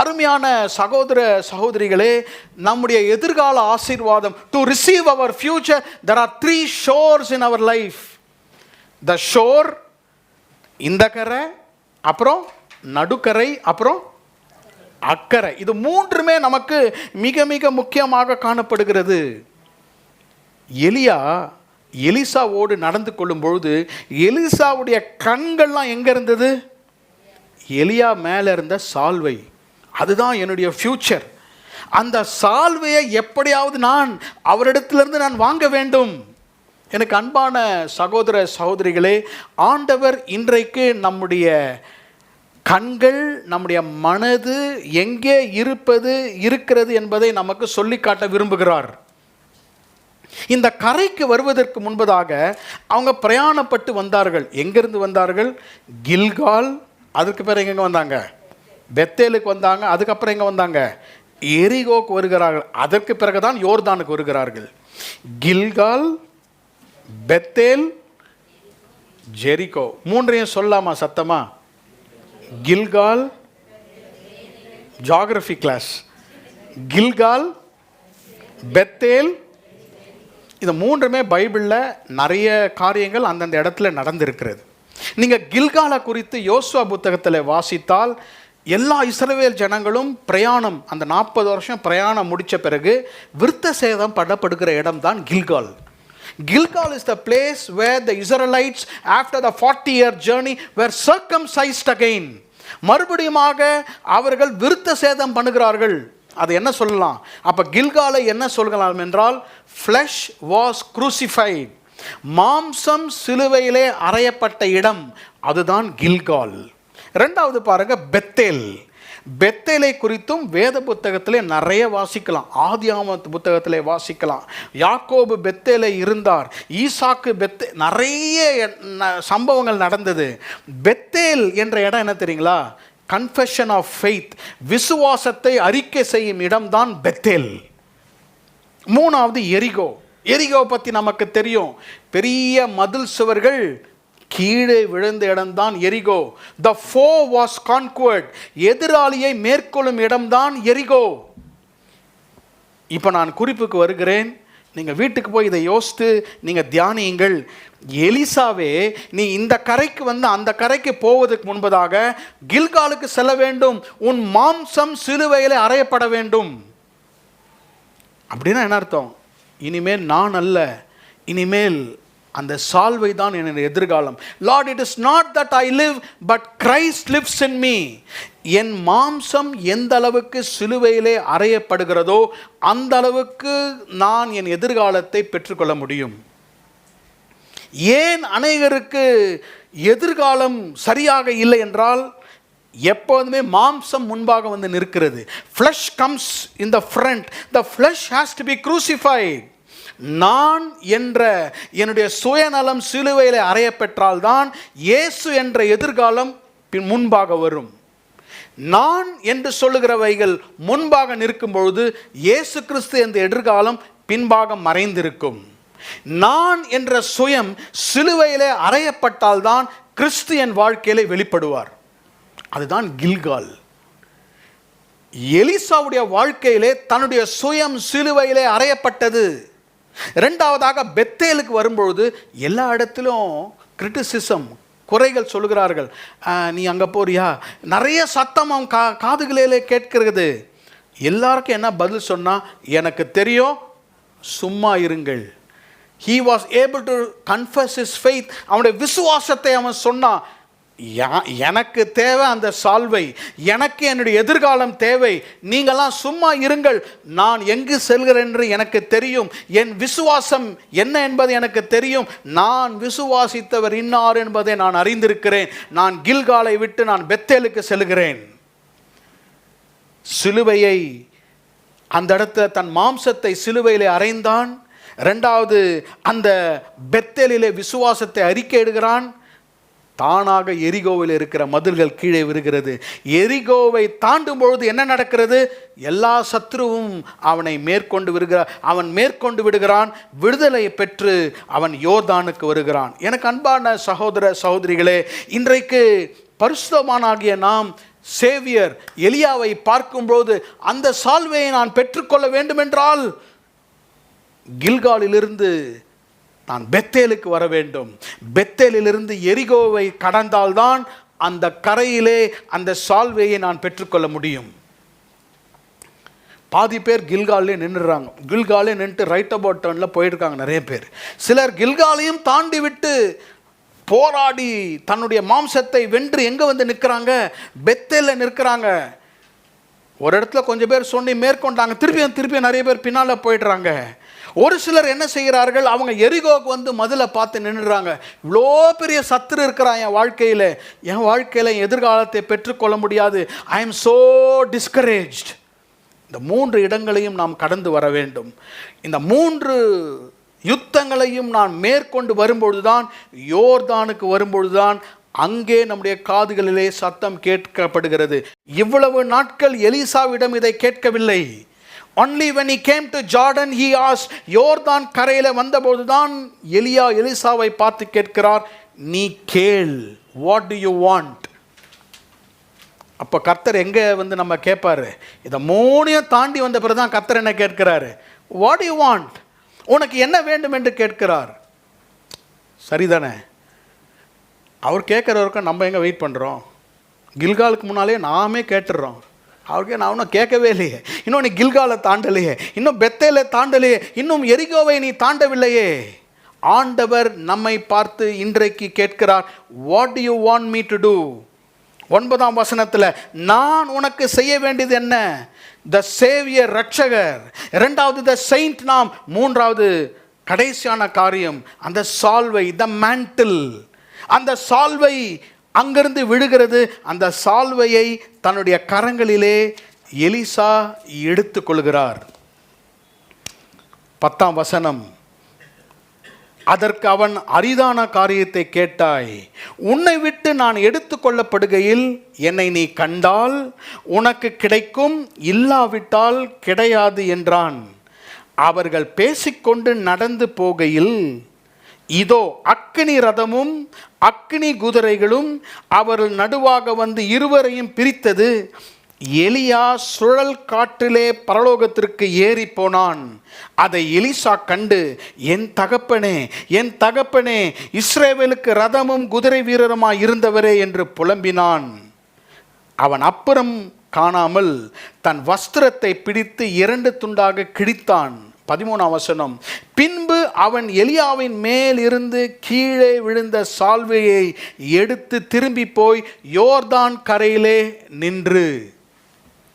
அருமையான சகோதர சகோதரிகளே, நம்முடைய எதிர்கால ஆசீர்வாதம், to receive our future, there are 3 shores in our life. the shore, இந்த கரை, அப்புறம் நடுக்கரை, அப்புறம் அக்கறை. இது மூன்றுமே நமக்கு மிக மிக முக்கியமாக காணப்படுகிறது. எலியா எலிசாவோடு நடந்து கொள்ளும் பொழுது எலிசாவுடைய கண்கள்லாம் எங்கே இருந்தது? எலியா மேலே இருந்த சால்வை. அதுதான் என்னுடைய ஃபியூச்சர். அந்த சால்வையை எப்படியாவது நான் அவரிடத்திலிருந்து நான் வாங்க வேண்டும். எனக்கு அன்பான சகோதர சகோதரிகளே, ஆண்டவர் இன்றைக்கு நம்முடைய கண்கள், நம்முடைய மனது எங்கே இருக்கிறது என்பதை நமக்கு சொல்லி காட்ட விரும்புகிறார். இந்த கரைக்கு வருவதற்கு முன்பதாக அவங்க பிரயாணப்பட்டு வந்தார்கள். எங்கிருந்து வந்தார்கள்? கில்கால். அதுக்கு பிறகு எங்கே வந்தாங்க? பெத்தேலுக்கு வந்தாங்க. அதுக்கப்புறம் எங்கே வந்தாங்க? எரிகோக்கு வருகிறார்கள். அதற்கு பிறகுதான் யோர்தானுக்கு வருகிறார்கள். Gilgal, Bethel, Jericho. மூன்றையும் சொல்லாமா சத்தமா? Gilgal, geography class. Gilgal, Bethel, இந்த மூன்றுமே பைபிளில் நிறைய காரியங்கள் அந்தந்த இடத்துல நடந்திருக்கிறது. நீங்கள் கில்காலை குறித்து யோசுவா புத்தகத்தில் வாசித்தால் எல்லா இஸ்ரவேல் ஜனங்களும் பிரயாணம், அந்த 40 வருஷம் பிரயாணம் முடித்த பிறகு விருத்த சேதம் பண்ணப்படுகிற இடம் தான் Gilgal. Gilgal is the place where the Israelites after the 40-year journey were circumcised again. மறுபடியுமாக அவர்கள் விருத்த சேதம் பண்ணுகிறார்கள். அது என்ன சொல்லலாம்? அப்போ கில்காலை என்ன சொல்லலாம் என்றால், flesh was crucified. மாம்சம் சிலுவையிலே அறையப்பட்ட இடம், அதுதான் கில்கால். ரெண்டாவது பாருங்க, பெத்தேல். பெத்தேலை குறித்தும் வேத புத்தகத்திலே நிறைய வாசிக்கலாம். ஆதியாகம புத்தகத்திலே வாசிக்கலாம். யாக்கோபு பெத்தேலை இருந்தார், ஈசாக்கு நிறைய சம்பவங்கள் நடந்தது. பெத்தேல் என்ற இடம் என்ன தெரியுங்களா? கன்ஃபெஷன் ஆஃப் ஃபெய்த், விசுவாசத்தை அறிக்கை செய்யும் இடம்தான் பெத்தேல். மூணாவது எரிகோ. எரிகோ பற்றி நமக்கு தெரியும். பெரிய மதில் சுவர்கள் கீழே விழுந்த இடம்தான் எரிகோ. The foe was conquered. எதிராளியை மேற்கொள்ளும் இடம்தான் எரிகோ. இப்போ நான் குறிப்புக்கு வருகிறேன். நீங்கள் வீட்டுக்கு போய் இதை யோசித்து நீங்கள் தியானியுங்கள். எலிசாவே, நீ இந்த கரைக்கு வந்து அந்த கரைக்கு போவதற்கு முன்பதாக கில்காலுக்கு செல்ல வேண்டும். உன் மாம்சம் சிலுவையில் அறையப்பட வேண்டும். அப்படின்னா என்ன அர்த்தம்? இனிமேல் நான் அல்ல, இனிமேல் அந்த சால்வை தான் என்னுடைய எதிர்காலம். Lord, it is not that I live but Christ lives in me. என் மாம்சம் எந்த அளவுக்கு சிலுவையிலே அறையப்படுகிறதோ அந்த அளவுக்கு நான் என் எதிர்காலத்தை பெற்றுக்கொள்ள முடியும். ஏன் அநேகருக்கு எதிர்காலம் சரியாக இல்லை என்றால், எப்போதுமே மாம்சம் முன்பாக வந்து நிற்கிறது. flesh comes in the front. the flesh has to be crucified. நான் என்ற என்னுடைய சுயநலம் சிலுவையில் அறையப்பெற்றால்தான் இயேசு என்ற எதிர்காலம் முன்பாக வரும். நான் என்று சொல்லுகிறவைகள் முன்பாக நிற்கும் பொழுது இயேசு கிறிஸ்து என்ற எதிர்காலம் பின்பாக மறைந்திருக்கும். நான் என்ற சுயம் சிலுவையிலே அறையப்பட்டால்தான் கிறிஸ்து என் வாழ்க்கையிலே வெளிப்படுவார். அதுதான் கில்கால். எலிசாவுடைய வாழ்க்கையிலே தன்னுடைய சுயம் சிலுவையிலே அறையப்பட்டது. இரண்டாவதாக பெத்தேலுக்கு வரும்பொழுது எல்லா இடத்திலும் கிரிட்டிசிசம், குறைகள் சொல்கிறார்கள். நீ அங்கே போறியா? நிறைய சத்தம் அவன் காதுகளிலே கேட்கிறது. எல்லாருக்கும் என்ன பதில் சொன்னா? எனக்கு தெரியும், சும்மா இருங்கள். He was able to confess his faith. அவனுடைய விசுவாசத்தை அவன் சொன்னான். எனக்கு தேவை அந்த சால்வை, எனக்கு என்னுடைய எதிர்காலம் தேவை. நீங்களாம் சும்மா இருங்கள். நான் எங்கு செல்கிறேன் என்று எனக்கு தெரியும். என் விசுவாசம் என்ன என்பது எனக்கு தெரியும். நான் விசுவாசித்தவர் இன்னார் என்பதை நான் அறிந்திருக்கிறேன். நான் கில்காலை விட்டு நான் பெத்தேலுக்கு செல்கிறேன். சிலுவையை, அந்த இடத்துல தன் மாம்சத்தை சிலுவையிலே அறைந்தான். இரண்டாவது, அந்த பெத்தேலிலே விசுவாசத்தை அறிக்கையிடுகிறான். தானாக எரிகோவில் இருக்கிற மதில்கள் கீழே விழுகிறது. எரிகோவை தாண்டும் பொழுது என்ன நடக்கிறது? எல்லா சத்ருவும் அவனை அவன் மேற்கொண்டு விடுகிறான். விடுதலை பெற்று அவன் யோர்தானுக்கு வருகிறான். எனக்கு அன்பான சகோதர சகோதரிகளே, இன்றைக்கு பரிசுத்தவானாகிய நாம் சேவியர் எலியாவை பார்க்கும்போது அந்த சால்வையை நான் பெற்றுக்கொள்ள வேண்டும் என்றால் கில்காலிலிருந்து நான் பெத்தேலுக்கு வர வேண்டும். பெத்தேலிலிருந்து எரிகோவை கடந்தால்தான் அந்த கரையிலே அந்த சால்வையை நான் பெற்றுக்கொள்ள முடியும். பாதி பேர் கில்காலே நின்றுறாங்க. கில்காலே நின்று ரைட் அபவுட் டர்னில் போயிருக்காங்க நிறைய பேர். சிலர் கில்காலையும் தாண்டி விட்டு போராடி தன்னுடைய மாம்சத்தை வென்று எங்கே வந்து நிற்கிறாங்க? பெத்தேலில் நிற்கிறாங்க. ஒரு இடத்துல கொஞ்சம் பேர் சொல்லி மேற்கொண்டாங்க, திருப்பியும் நிறைய பேர் பின்னால் போயிடுறாங்க. ஒரு சிலர் என்ன செய்கிறார்கள், அவங்க எரிகோக்கு வந்து மதிலை பார்த்து நின்றுறாங்க. இவ்வளோ பெரிய சத்துரு இருக்கிறான் என் வாழ்க்கையில் எதிர்காலத்தை பெற்றுக்கொள்ள முடியாது. I am so discouraged. இந்த 3 இடங்களையும் நாம் கடந்து வர வேண்டும். இந்த 3 யுத்தங்களையும் நான் மேற்கொண்டு வரும்பொழுதுதான், யோர்தானுக்கு வரும்பொழுதுதான் அங்கே நம்முடைய காதுகளிலே சத்தம் கேட்கப்படுகிறது. இவ்வளவு நாட்கள் எலிசாவிடம் இதை கேட்கவில்லை. only when he came to Jordan he asked. யோர்தான் கரையில வந்தபோதுதான் எலிசாவை பார்த்து கேட்கிறார், நீ கேள், what do you want? அப்போ கர்த்தர் எங்கே வந்து நம்ம கேட்பாரு, இதை 3 தாண்டி வந்த பிறகு தான் கர்த்தர் என்ன கேட்கிறாரு, what do you want? உனக்கு என்ன வேண்டும் என்று கேட்கிறார். சரிதானே? அவர் கேட்குற வரைக்கும் நம்ம எங்கே வெயிட் பண்ணுறோம்? கில்காலுக்கு முன்னாலே நாமே கேட்டுடுறோம். அவருக்கே நான் இன்னும் கேட்கவே இல்லையே, இன்னும் நீ கில்காலை தாண்டலையே, இன்னும் பெத்தேலை தாண்டலையே, இன்னும் எரிகோவை நீ தாண்டவில்லையே. ஆண்டவர் நம்மை பார்த்து இன்றைக்கு கேட்கிறார், what do you want me to do? 9ஆம் வசனத்தில் நான் உனக்கு செய்ய வேண்டியது என்ன? த சேவியர், ரட்சகர். 2வது த செயின்ட் நாம். 3வது கடைசியான காரியம் அந்த சால்வை, த மேண்டில். அந்த சால்வை அங்கிருந்து விழுகிறது. அந்த சால்வையை தன்னுடைய கரங்களிலே எலிசா எடுத்துக்கொள்கிறார். 10ஆம் வசனம், அதற்கு அவன், அரிதான காரியத்தை கேட்டாய், உன்னை விட்டு நான் எடுத்துக்கொள்ளப்படுகையில் என்னை நீ கண்டால் உனக்கு கிடைக்கும், இல்லாவிட்டால் கிடையாது என்றான். அவர்கள் பேசிக்கொண்டு நடந்து போகையில் இதோ அக்கினி ரதமும் அக்கினி குதிரைகளும் அவர்கள் நடுவாக வந்து இருவரையும் பிரித்தது. எலியா சுழல் காற்றிலே பரலோகத்திற்கு ஏறி போனான். அதை எலிசா கண்டு, என் தகப்பனே, இஸ்ரவேலுக்கு ரதமும் குதிரை வீரருமாய் இருந்தவரே என்று புலம்பினான். அவன் அப்புறம் காணாமல் தன் வஸ்திரத்தை பிடித்து 2 துண்டாக கிழித்தான். 13ஆம் வசனம், பின்பு அவன் எலியாவின் மேல் இருந்து கீழே விழுந்த சால்வையை எடுத்து திரும்பி போய் யோர்தான் கரையிலே நின்று.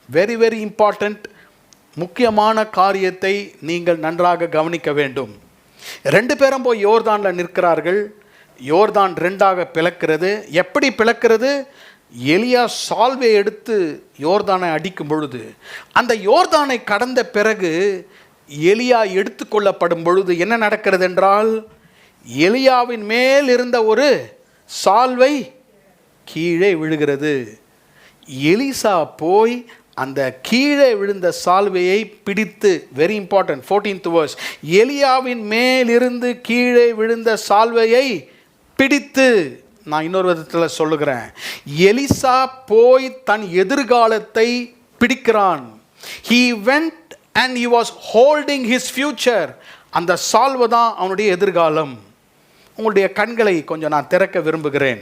வெரி வெரி இம்பார்ட்டன்ட், முக்கியமான காரியத்தை நீங்கள் நன்றாக கவனிக்க வேண்டும். 2 பேரும் போய் யோர்தானில் நிற்கிறார்கள். யோர்தான் 2ஆக பிளக்கிறது. எப்படி பிளக்கிறது? எலியா சால்வை எடுத்து யோர்தானை அடிக்கும் பொழுது, அந்த யோர்தானை கடந்த பிறகு எலியா எடுத்துக்கொள்ளப்படும் பொழுது என்ன நடக்கிறது என்றால், எலியாவின் மேல் இருந்த ஒரு சால்வை கீழே விழுகிறது. எலிசா போய் அந்த கீழே விழுந்த சால்வையை பிடித்து, வெரி இம்பார்ட்டன்ட், 14th verse, எலியாவின் மேலிருந்து கீழே விழுந்த சால்வையை பிடித்து. நான் இன்னொரு விதத்தில் சொல்லுகிறேன், எலிசா போய் தன் எதிர்காலத்தை பிடிக்கிறான். he went and he was holding his future. அந்த சால்வை தான் அவனுடைய எதிர்காலம். உங்களுடைய கண்களை கொஞ்சம் நான் திறக்க விரும்புகிறேன்.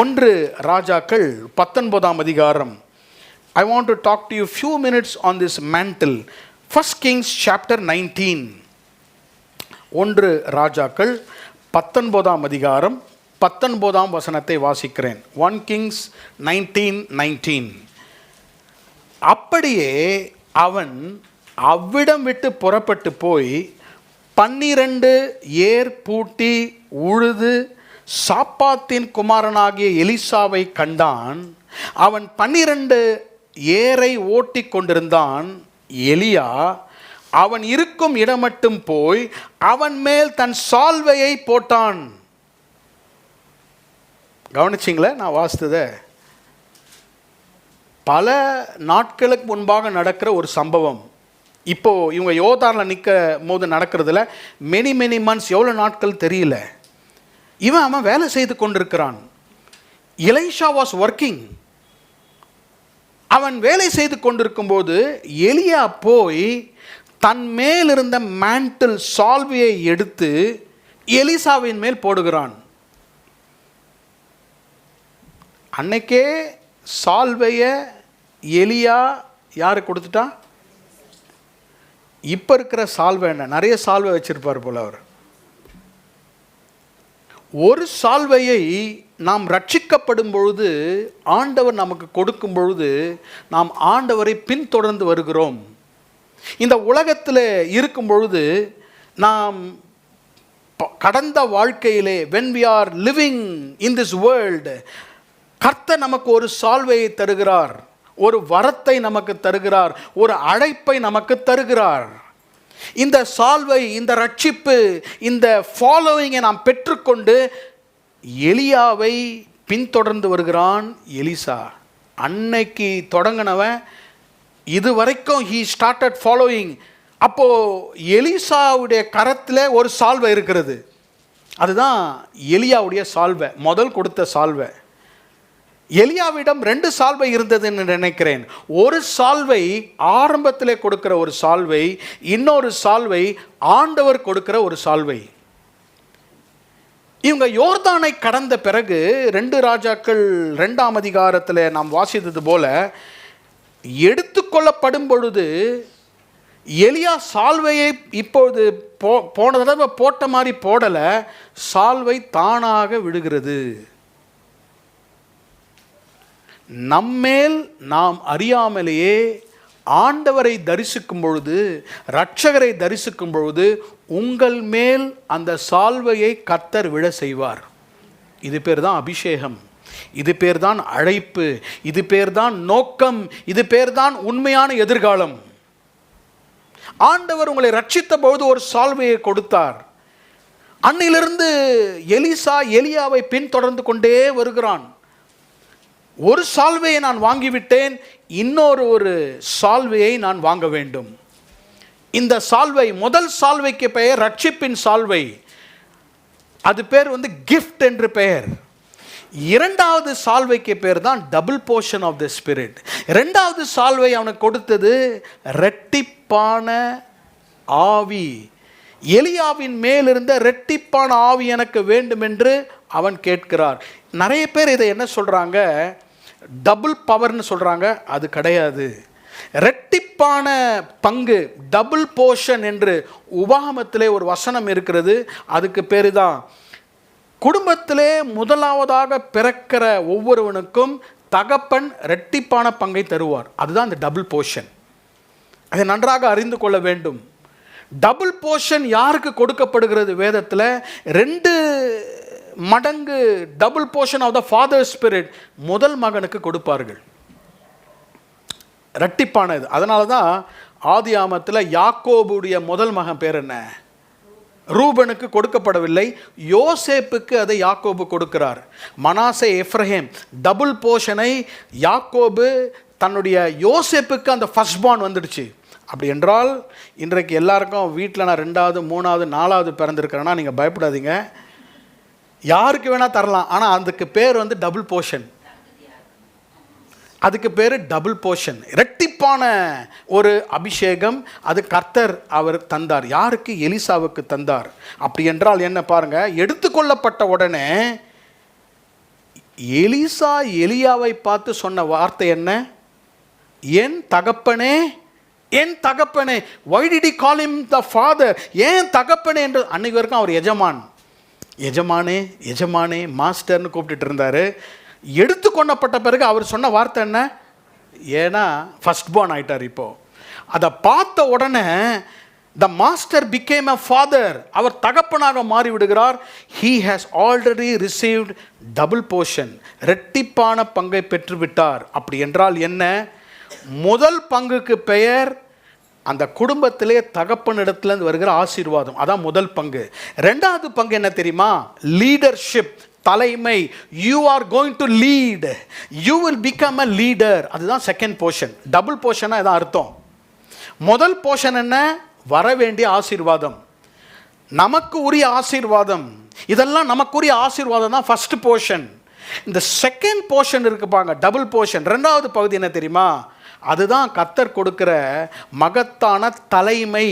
1 ராஜாக்கள் 19ஆம் அதிகாரம். I want to talk to you few minutes on this mantle. 1 Kings chapter 19. 1 ராஜாக்கள் 19ஆம் அதிகாரம் 19ஆம் வசனத்தை வாசிக்கிறேன். 1 Kings 19:19. அப்படியே அவன் அவ்விடம் விட்டு புறப்பட்டு போய் 12 ஏர் பூட்டி உழுது சாப்பாத்தின் குமாரனாகிய எலிசாவை கண்டான். அவன் 12 ஏரை ஓட்டி கொண்டிருந்தான். எலியா அவன் இருக்கும் இடம் மட்டும் போய் அவன் மேல் தன் சால்வையை போட்டான். கவனிச்சிங்களே நான் வாசித்ததை? பல நாட்களுக்கு முன்பாக நடக்கிற ஒரு சம்பவம். இப்போ இவங்க யோர்தானில் நிற்கும் போது நடக்கிறதுல மெனி மந்த்ஸ், எவ்வளோ நாட்கள் தெரியல. அவன் வேலை செய்து கொண்டிருக்கிறான். Elisha was working. அவன் வேலை செய்து கொண்டிருக்கும் போது எலியா போய் தன் மேல் இருந்த மேண்டில் சால்வையை எடுத்து எலிசாவின் மேல் போடுகிறான். அன்னைக்கே சால்வையை எலியா யாரு கொடுத்துட்டான்? இப்போ இருக்கிற சால்வை என்ன, நிறைய சால்வை வச்சிருப்பார் போல அவர். ஒரு சால்வையை நாம் ரட்சிக்கப்படும் பொழுது, ஆண்டவர் நமக்கு கொடுக்கும் பொழுது, நாம் ஆண்டவரை பின்தொடர்ந்து வருகிறோம். இந்த உலகத்தில் இருக்கும் பொழுது நாம் கடந்த வாழ்க்கையிலே, when we are living in this world, கர்த்தர் நமக்கு ஒரு சால்வையை தருகிறார், ஒரு வரத்தை நமக்கு தருகிறார், ஒரு அழைப்பை நமக்கு தருகிறார். இந்த சால்வை, இந்த ரட்சிப்பு, இந்த ஃபாலோவிங்கை நாம் பெற்றுக்கொண்டு எலியாவை பின்தொடர்ந்து வருகிறான் எலிசா. அன்னைக்கு தொடங்கினவன் இதுவரைக்கும் he started following. அப்போ எலிசாவுடைய கரத்தில் ஒரு சால்வை இருக்கிறது. அதுதான் எலியாவுடைய சால்வை, முதல் கொடுத்த சால்வை. எலியாவிடம் 2 சால்வை இருந்ததுன்னு நினைக்கிறேன். ஒரு சால்வை ஆரம்பத்திலே கொடுக்கிற ஒரு சால்வை, இன்னொரு சால்வை ஆண்டவர் கொடுக்கிற ஒரு சால்வை. இவங்க யோர்தானை கடந்த பிறகு 2 ராஜாக்கள் 2ஆம் அதிகாரத்தில் நாம் வாசித்தது போல, எடுத்துக்கொள்ளப்படும் பொழுது எலியா சால்வையை இப்பொழுது போன தடவை போட்ட மாதிரி போடலை, சால்வை தானாக விடுகிறது. நம்மேல் நாம் அறியாமலேயே ஆண்டவரை தரிசிக்கும் பொழுது, இரட்சகரை தரிசிக்கும் பொழுது உங்கள் மேல் அந்த சால்வையை கர்த்தர் விழ செய்வார். இது பேர் தான் அபிஷேகம், இது பேர் தான் அழைப்பு, இது பேர் தான் நோக்கம், இது பேர் தான் உண்மையான எதிர்காலம். ஆண்டவர் உங்களை ரட்சித்த பொழுது ஒரு சால்வையை கொடுத்தார். அன்னிலிருந்து எலிசா எலியாவை பின்தொடர்ந்து கொண்டே வருகிறான். ஒரு சால்வையை நான் வாங்கிவிட்டேன், இன்னொரு சால்வையை நான் வாங்க வேண்டும். இந்த சால்வை, முதல் சால்வைக்கு பெயர் ரட்சிப்பின் சால்வை, அது பேர் கிஃப்ட் என்று பெயர். 2வது சால்வைக்கு பேர் தான் double portion of the spirit. 2வது சால்வை அவனுக்கு கொடுத்தது இரட்டிப்பான ஆவி. எலியாவின் மேலிருந்த இரட்டிப்பான ஆவி எனக்கு வேண்டும் என்று அவன் கேட்கிறார். நிறைய பேர் இதை என்ன சொல்றாங்க, டபுள் பவர்னு சொல்றாங்க. அது கிடையாது. இரட்டிப்பான பங்கு, டபுள் போர்ஷன் என்று உபாகமத்திலே ஒரு வசனம் இருக்கிறது. அதுக்கு பேரு தான், குடும்பத்திலே முதலாவதாக பிறக்கிற ஒவ்வொருவனுக்கும் தகப்பன் இரட்டிப்பான பங்கை தருவார். அதுதான் அந்த டபுள் போர்ஷன். அதை நன்றாக அறிந்து கொள்ள வேண்டும். டபுள் போர்ஷன் யாருக்கு கொடுக்கப்படுகிறது வேதத்தில்? 2 மடங்கு double portion of the father spirit முதல் மகனுக்கு கொடுப்பார்கள். இரட்டிப்பானது. அதனால தான் ஆதியாமத்தில் யாக்கோபுடைய முதல் மகன் பேர் என்ன? ரூபனுக்கு கொடுக்கப்படவில்லை, யோசேப்புக்கு அதை யாக்கோபு கொடுக்கிறார். மனாசே, எப்ரஹேம், டபுள் போர்ஷனை யாக்கோபு தன்னுடைய யோசேப்புக்கு அந்த ஃபர்ஸ்ட் பார்ன் வந்துடுச்சு. அப்படி என்றால் இன்றைக்கு எல்லாருக்கும் வீட்டில் நான் 2வது 3வது 4வது பிறந்திருக்கிறேன்னா நீங்கள் பயப்படாதீங்க, யாருக்கு வேணால் தரலாம். ஆனால் அதுக்கு பேர் டபுள் போர்ஷன். அதுக்கு பேர் டபுள் போர்ஷன், இரட்டிப்பான ஒரு அபிஷேகம். அது கர்த்தர் அவர் தந்தார். யாருக்கு? எலிசாவுக்கு தந்தார். அப்படி என்றால் என்ன பாருங்க, எடுத்துக்கொள்ளப்பட்ட உடனே எலிசா எலியாவை பார்த்து சொன்ன வார்த்தை என்ன? என் தகப்பனே, என் தகப்பனே. why did he call him the father? ஏன் தகப்பனே என்று? அன்னைக்கு வரைக்கும் அவர் எஜமான், எஜமானே, எஜமானே, மாஸ்டர்னு கூப்பிட்டுட்டு இருந்தார். எடுத்துக்கொள்ளப்பட்ட பிறகு அவர் சொன்ன வார்த்தை என்ன? ஏன்னா ஃபர்ஸ்ட் பார்ன் ஆயிட்டார். இப்போ அதை பார்த்த உடனே the master became a father. அவர் தகப்பனாக மாறி விடுகிறார். he has already received double portion. இரட்டிப்பான பங்கை பெற்று விட்டார். அப்படி என்றால் என்ன? முதல் பங்குக்கு பெயர் அந்த குடும்பத்திலே தகப்பனிடத்திலிருந்து வருகிற ஆசீர்வாதம். அதான் முதல் பங்கு. 2வது பங்கு என்ன தெரியுமா? லீடர்ஷிப், தலைமை. You are going to lead, you will become a leader. அதுதான் செகண்ட் போர்ஷன். டபுள் போர்ஷனா இதான் அர்த்தம். முதல் போர்ஷன் என்ன? வர வேண்டிய ஆசீர்வாதம், நமக்கு உரிய ஆசீர்வாதம். இதெல்லாம் நமக்குரிய ஆசீர்வாதம் தான் ஃபர்ஸ்ட் போர்ஷன். இந்த செகண்ட் போர்ஷன் இருக்கு பாருங்க, டபுள் போர்ஷன். 2வது பகுதி என்ன தெரியுமா? அதுதான் கர்த்தர் கொடுக்கிற மகத்தான தலைமை.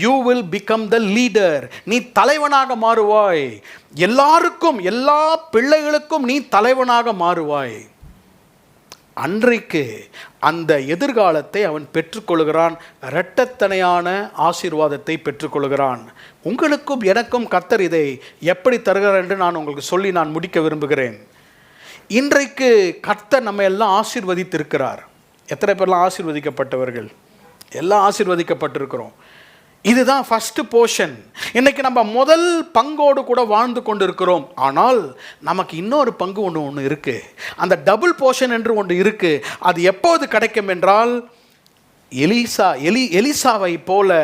You will become the leader. நீ தலைவனாக மாறுவாய். எல்லாருக்கும், எல்லா பிள்ளைகளுக்கும் நீ தலைவனாக மாறுவாய். அன்றைக்கு அந்த எதிர்காலத்தை அவன் பெற்றுக்கொள்கிறான். இரட்டத்தனையான ஆசீர்வாதத்தை பெற்றுக்கொள்கிறான். உங்களுக்கும் எனக்கும் கர்த்தர் இதை எப்படி தருகிறார் என்று நான் உங்களுக்கு சொல்லி நான் முடிக்க விரும்புகிறேன். இன்றைக்கு கர்த்தர் நம்ம எல்லாம் ஆசீர்வதித்திருக்கிறார். எத்தனை பேர்லாம் ஆசீர்வதிக்கப்பட்டவர்கள்? எல்லாம் ஆசீர்வதிக்கப்பட்டிருக்கிறோம். இதுதான் ஃபர்ஸ்ட் போர்ஷன். இன்னைக்கு நம்ம முதல் பங்கோடு கூட வாழ்ந்து கொண்டு இருக்கிறோம். ஆனால் நமக்கு இன்னொரு பங்கு ஒன்று இருக்கு. அந்த டபுள் போர்ஷன் என்று ஒன்று இருக்கு. அது எப்போது கிடைக்கும் என்றால், எலிசாவை போல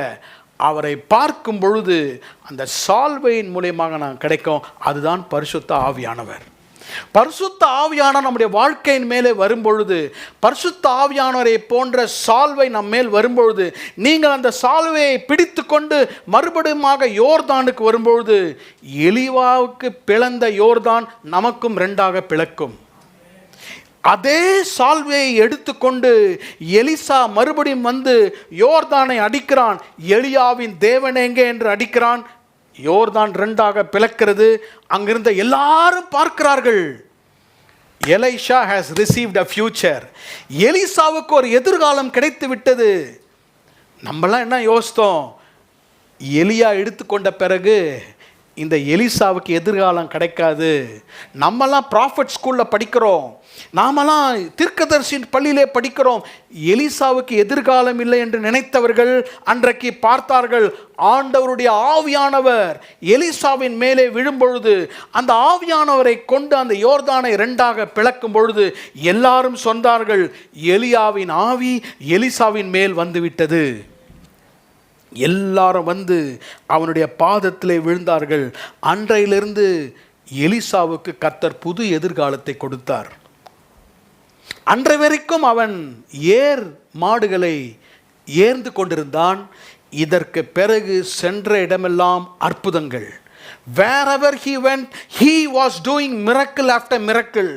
அவரை பார்க்கும் பொழுது அந்த சால்வையின் மூலியமாக நான் கிடைக்கும். அதுதான் பரிசுத்த ஆவியானவர். பரிசுத்த ஆவியானவர் நம்முடைய வாழ்க்கையின் மேலே வரும்பொழுது, பரிசுத்த ஆவியானவரை போன்ற சால்வை நம் மேல் வரும்பொழுது, நீங்கள் அந்த சால்வையை பிடித்து கொண்டு மறுபடியும் யோர்தானுக்கு வரும்பொழுது, எலியாவுக்கு பிளந்த யோர்தான் நமக்கும் ரெண்டாக பிளக்கும். அதே சால்வையை எடுத்துக்கொண்டு எலிசா மறுபடியும் வந்து யோர்தானை அடிக்கிறான். எலியாவின் தேவன் எங்கே என்று அடிக்கிறான். யோர்தான் ரெண்டாக பிளக்கிறது. அங்கிருந்த எல்லாரும் பார்க்கிறார்கள், Elisha has received a future. எலிசாவுக்கு ஒரு எதிர்காலம் கிடைத்து விட்டது. நம்மளாம் என்ன யோசித்தோம்? எலியா எடுத்துக்கொண்ட பிறகு இந்த எலிசாவுக்கு எதிர்காலம் கிடைக்காது. நம்மலாம் ப்ராஃபட் ஸ்கூலில் படிக்கிறோம், நாமெல்லாம் தீர்க்கதரிசி பள்ளியிலே படிக்கிறோம். எலிசாவுக்கு எதிர்காலம் இல்லை என்று நினைத்தவர்கள் அன்றைக்கு பார்த்தார்கள். ஆண்டவருடைய ஆவியானவர் எலிசாவின் மேலே விழும்பொழுது, அந்த ஆவியானவரை கொண்டு அந்த யோர்தானை ரெண்டாக பிளக்கும் பொழுது, எல்லாரும் சொன்னார்கள், எலியாவின் ஆவி எலிசாவின் மேல் வந்துவிட்டது. எல்லாரும் வந்து அவனுடைய பாதத்திலே விழுந்தார்கள். அன்றையிலிருந்து எலிசாவுக்கு கர்த்தர் புது எதிர்காலத்தை கொடுத்தார். அன்றை வரைக்கும் அவன் மாடுகளை ஏர்ந்து கொண்டிருந்தான். இதற்கு பிறகு சென்ற இடமெல்லாம் அற்புதங்கள். Wherever he went, he was doing miracle after miracle.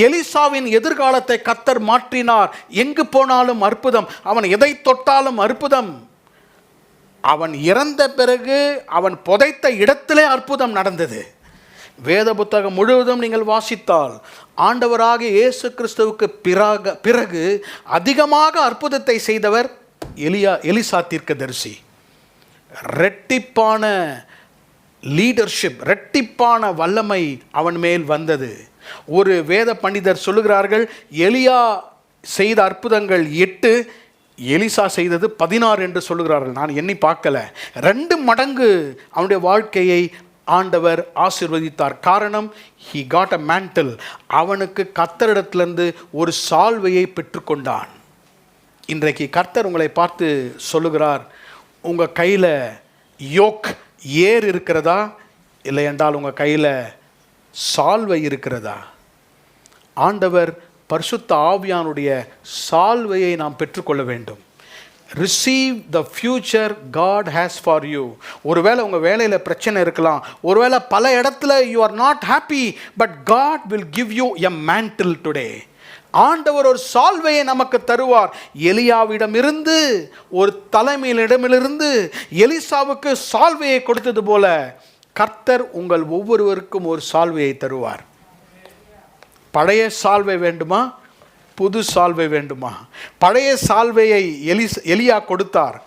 எலிசாவின் எதிர்காலத்தை கர்த்தர் மாற்றினார். எங்கு போனாலும் அற்புதம், அவன் எதை தொட்டாலும் அற்புதம். அவன் இறந்த பிறகு அவன் புதைத்த இடத்திலே அற்புதம் நடந்தது. வேத புத்தகம் முழுவதும் நீங்கள் வாசித்தால், ஆண்டவராகிய இயேசு கிறிஸ்துவுக்கு பிறகு அதிகமாக அற்புதத்தை செய்தவர் எலிசா தீர்க்கதரிசி. இரட்டிப்பான லீடர்ஷிப், இரட்டிப்பான வல்லமை அவன் மேல் வந்தது. ஒரு வேத பண்டிதர் சொல்லுகிறார்கள், எலியா செய்த அற்புதங்கள் 8, எலிசா செய்தது 16 என்று சொல்லுகிறார்கள். நான் எண்ணி பார்க்கல. 2 மடங்கு அவனுடைய வாழ்க்கையை ஆண்டவர் ஆசீர்வதித்தார். காரணம், he got a mantle. அவனுக்கு கர்த்தரிடத்திலிருந்து ஒரு சால்வையை பெற்றுக்கொண்டான். இன்றைக்கு கர்த்தர் உங்களை பார்த்து சொல்லுகிறார், உங்கள் கையில் யோக் ஏர் இருக்கிறதா, இல்லை என்றால் உங்கள் கையில் சால்வை இருக்கிறதா? ஆண்டவர் பரிசுத்த ஆவியானுடைய சால்வையை நாம் பெற்றுக்கொள்ள வேண்டும். Receive the future God has for you. ஒருவேளை உங்கள் வேலையில் பிரச்சனை இருக்கலாம், ஒருவேளை பல இடத்துல you are not happy, but God will give you a mantle today. ஆண்டவர் ஒரு சால்வையை நமக்கு தருவார். எலியாவிடமிருந்து, ஒரு தலைமையிலிடமிருந்து எலிசாவுக்கு சால்வையை கொடுத்தது போல கர்த்தர் உங்கள் ஒவ்வொருவருக்கும் ஒரு சால்வையை தருவார். பழைய சால்வை வேண்டுமா, புது சால்வை வேண்டுமா? பழைய சால்வையை எலியா கொடுத்தார்.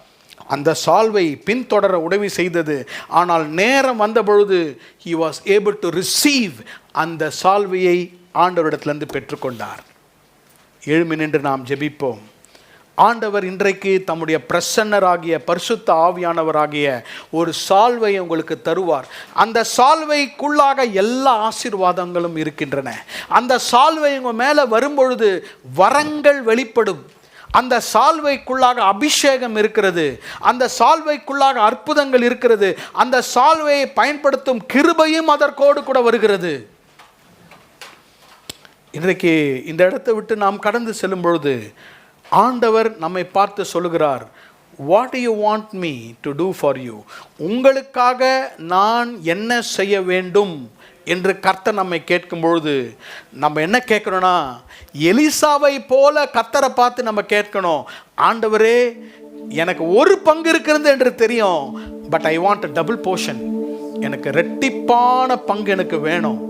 அந்த சால்வை பின்தொடர உதவி செய்தது. ஆனால் நேரம் வந்த பொழுது he was able to receive அந்த சால்வையை ஆண்டவரிடத்திலிருந்து பெற்றுக்கொண்டார். எழும்பி நின்று நாம் ஜெபிப்போம். ஆண்டவர் இன்றைக்கு தம்முடைய பிரசன்னராகிய பரிசுத்த ஆவியானவராகிய ஒரு சால்வை உங்களுக்கு தருவார். அந்த சால்வைக்குள்ளாக எல்லா ஆசீர்வாதங்களும் இருக்கின்றன. அந்த சால்வை உங்கள் மேலே வரும்பொழுது வரங்கள் வெளிப்படும். அந்த சால்வைக்குள்ளாக அபிஷேகம் இருக்கிறது. அந்த சால்வைக்குள்ளாக அற்புதங்கள் இருக்கிறது. அந்த சால்வையை பயன்படுத்தும் கிருபையும் அதற்கோடு கூட வருகிறது. இன்றைக்கு இந்த இடத்தை விட்டு நாம் கடந்து செல்லும் பொழுது ஆண்டவர் நம்மை பார்த்து சொல்லுகிறார், what do you want me to do for you? உங்களுக்காக நான் என்ன செய்ய வேண்டும் என்று கர்த்தர் நம்மை கேட்கும் பொழுது நம்ம என்ன கேட்கணும்னா, எலிசாவை போல கர்த்தரை பார்த்து நம்ம கேட்கணும், ஆண்டவரே எனக்கு ஒரு பங்கு இருக்கிறது என்று தெரியும், but I want a double portion. எனக்கு ரெட்டிப்பான பங்கு எனக்கு வேணும்.